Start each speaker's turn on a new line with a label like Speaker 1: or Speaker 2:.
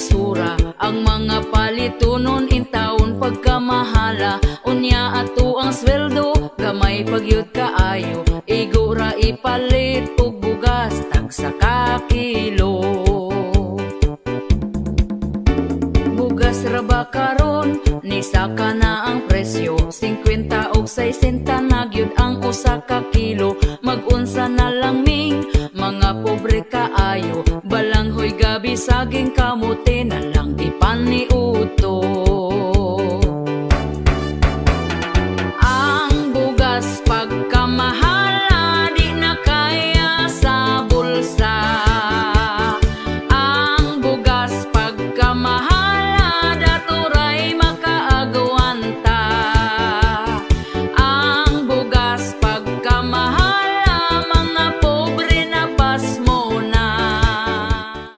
Speaker 1: lisura. Ang mga palitunon in taon pagkamahala. Unya ato ang sweldo, gamay pagyud kaayo. Igura ipalit og bugas, tagsa ka kilo. Bugas raba karon, ni saka na ang presyo. 50 og 60 na gyud ang usa ka kilo. Mag-unsa na lang ming mga pobre kaayo. Balanghoy gabi saging kamote na lang ipaniuto.